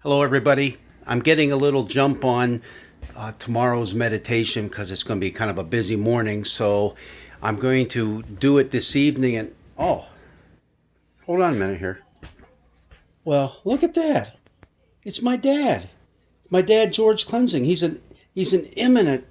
Hello, everybody. I'm getting a little jump on tomorrow's meditation because it's going to be kind of a busy morning. So I'm going to do it this evening. And oh, hold on a minute here. Well, look at that. It's my dad. My dad, George Cleansing. He's an eminent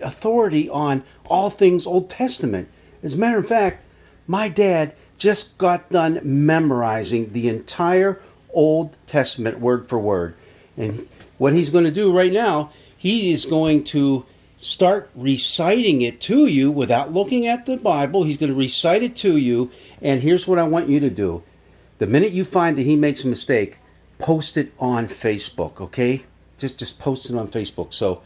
authority on all things Old Testament. As a matter of fact, my dad just got done memorizing the entire Old Testament word for word. And what he's going to do right now, he is going to start reciting it to you without looking at the Bible. He's going to recite it to you. And here's what I want you to do. The minute you find that he makes a mistake, post it on Facebook, okay? Just post it on Facebook. So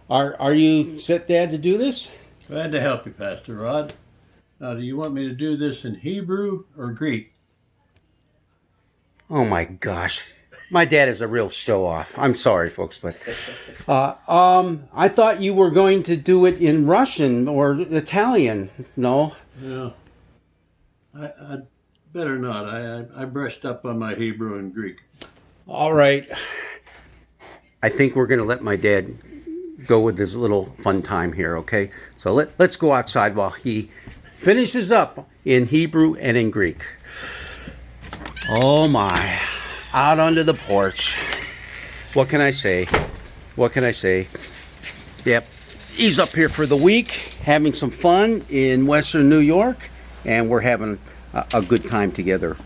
are you set, Dad, to do this? Glad to help you, Pastor Rod. Now, do you want me to do this in Hebrew or Greek? Oh my gosh. My dad is a real show off. I'm sorry, folks, but I thought you were going to do it in Russian or Italian. No? Yeah. I better not. I brushed up on my Hebrew and Greek. All right. I think we're going to let my dad go with his little fun time here, okay? So let's go outside while he finishes up in Hebrew and in Greek. Oh my. Out onto the porch. What can I say? What can I say? Yep. He's up here for the week, having some fun in Western New York, and we're having a good time together.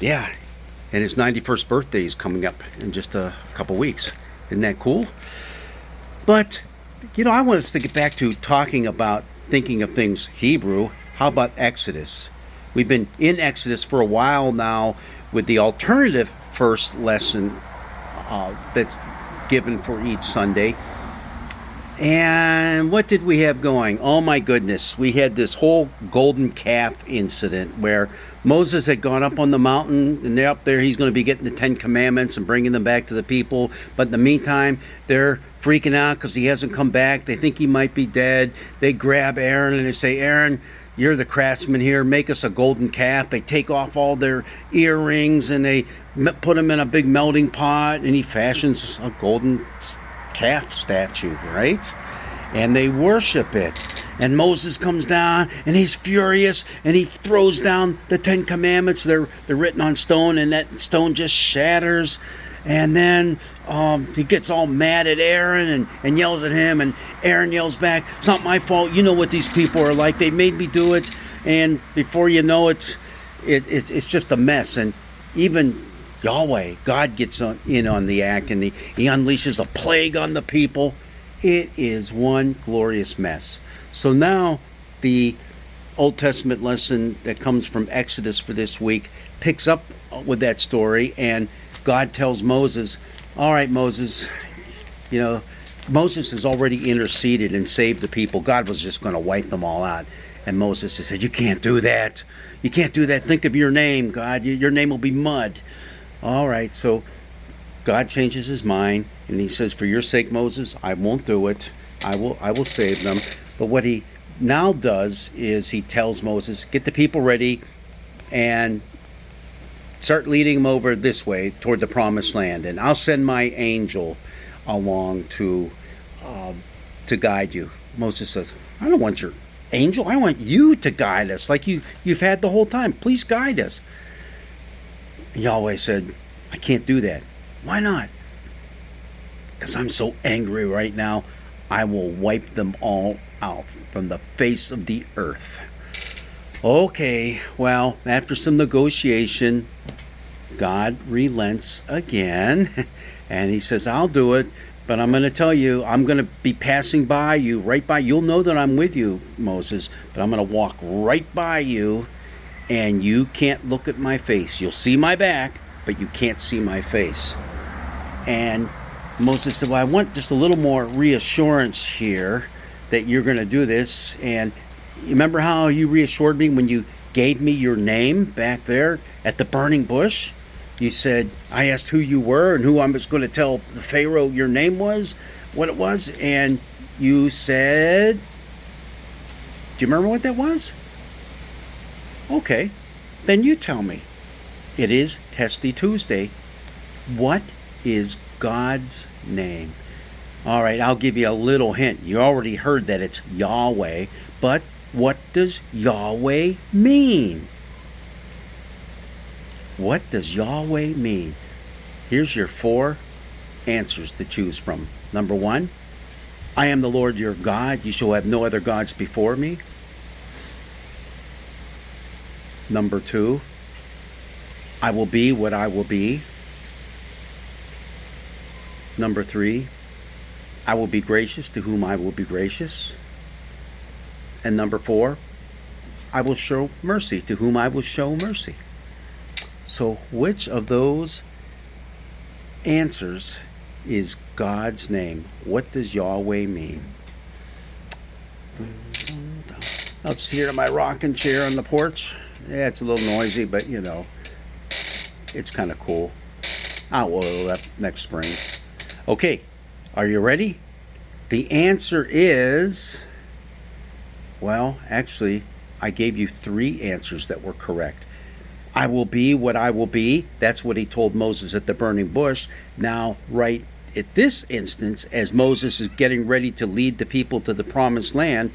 Yeah. And his 91st birthday is coming up in just a couple weeks. Isn't that cool? But, I want us to get back to talking about thinking of things Hebrew. How about Exodus? We've been in Exodus for a while now with the alternative first lesson that's given for each Sunday. And what did we have going? Oh my goodness. We had this whole golden calf incident where Moses had gone up on the mountain, and they're up there. He's going to be getting the 10 Commandments and bringing them back to the people. But in the meantime, they're freaking out because he hasn't come back. They think he might be dead. They grab Aaron and they say, Aaron, you're the craftsman here. Make us a golden calf. They take off all their earrings and they put them in a big melting pot, and he fashions a golden calf statue, right? And they worship it. And Moses comes down and he's furious and he throws down the 10 Commandments. They're written on stone, and that stone just shatters. And then he gets all mad at Aaron and yells at him, and Aaron yells back, it's not my fault. You know what these people are like. They made me do it. And before you know it, it's just a mess. And even Yahweh, God, gets in on the act, and he unleashes a plague on the people. It is one glorious mess. So now the Old Testament lesson that comes from Exodus for this week picks up with that story, and God tells Moses, all right, Moses, Moses has already interceded and saved the people. God was just going to wipe them all out. And Moses has said, you can't do that. You can't do that. Think of your name, God. Your name will be mud. All right, so God changes his mind, and he says, for your sake, Moses, I won't do it. I will save them. But what he now does is he tells Moses, get the people ready and start leading them over this way toward the promised land. And I'll send my angel along to guide you. Moses says, I don't want your angel. I want you to guide us like you've had the whole time. Please guide us. And Yahweh said, I can't do that. Why not? Because I'm so angry right now. I will wipe them all out from the face of the earth. Okay, well, after some negotiation, God relents again, and he says, I'll do it, but I'm going to tell you, I'm going to be passing by you, right by. You'll know that I'm with you, Moses, but I'm going to walk right by you, and you can't look at my face. You'll see my back, but you can't see my face. And Moses said, well, I want just a little more reassurance here that you're going to do this. And you remember how you reassured me when you gave me your name back there at the burning bush? You said, I asked who you were and who I was going to tell the Pharaoh your name was, what it was. And you said, do you remember what that was? Okay, then you tell me. It is Testy Tuesday. What is God's name? All right, I'll give you a little hint. You already heard that it's Yahweh, but what does Yahweh mean? What does Yahweh mean? Here's your 4 answers to choose from. Number 1, I am the Lord your God. You shall have no other gods before me. Number 2, I will be what I will be. Number 3, I will be gracious to whom I will be gracious. And number 4, I will show mercy to whom I will show mercy. So which of those answers is God's name? What does Yahweh mean? I'll just hear my rocking chair on the porch. Yeah, it's a little noisy, but you know, it's kind of cool. I'll oil it up next spring. Okay, are you ready? The answer is, well, actually, I gave you 3 answers that were correct. I will be what I will be. That's what he told Moses at the burning bush. Now, right at this instance, as Moses is getting ready to lead the people to the promised land,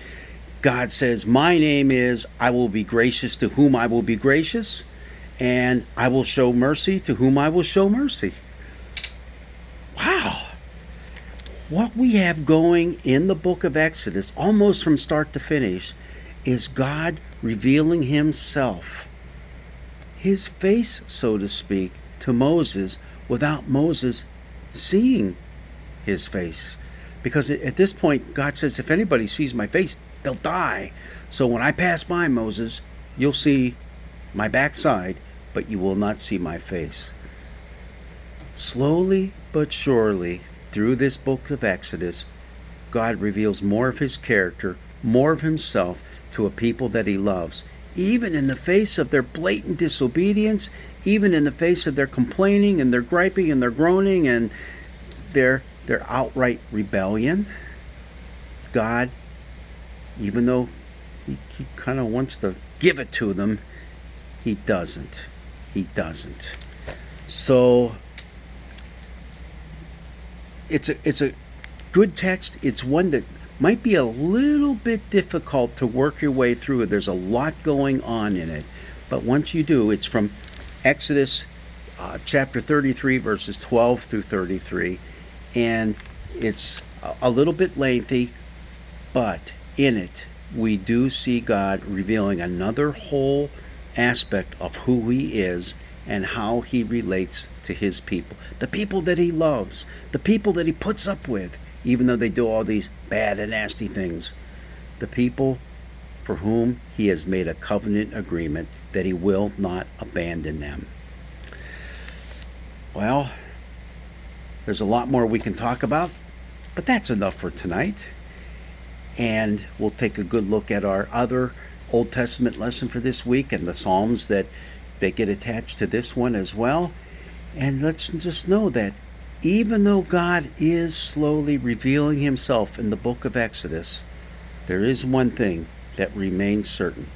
God says, my name is, I will be gracious to whom I will be gracious, and I will show mercy to whom I will show mercy. Wow. What we have going in the book of Exodus, almost from start to finish, is God revealing himself, his face, so to speak, to Moses without Moses seeing his face. Because at this point, God says, if anybody sees my face, they'll die. So when I pass by, Moses, you'll see my backside, but you will not see my face. Slowly but surely, through this book of Exodus, God reveals more of his character, more of himself to a people that he loves, even in the face of their blatant disobedience, even in the face of their complaining and their griping and their groaning and their outright rebellion. God, even though he kind of wants to give it to them, he doesn't. He doesn't. So it's a good text. It's one that might be a little bit difficult to work your way through. There's a lot going on in it. But once you do, it's from Exodus chapter 33, verses 12 through 33. And it's a little bit lengthy, but in it, we do see God revealing another whole aspect of who he is and how he relates to his people. The people that he loves, the people that he puts up with, even though they do all these bad and nasty things. The people for whom he has made a covenant agreement that he will not abandon them. Well, there's a lot more we can talk about, but that's enough for tonight. And we'll take a good look at our other Old Testament lesson for this week and the Psalms that get attached to this one as well. And let's just know that even though God is slowly revealing himself in the book of Exodus, there is one thing that remains certain.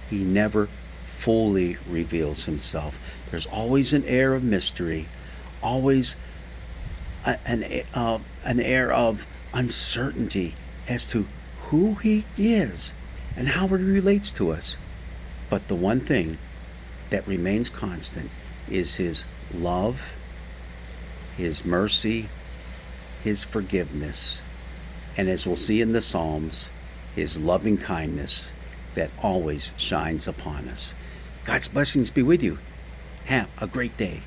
He never fully reveals himself. There's always an air of mystery, always an air of uncertainty as to who he is and how he relates to us. But the one thing that remains constant is his love, his mercy, his forgiveness, and as we'll see in the Psalms, his loving kindness that always shines upon us. God's blessings be with you. Have a great day.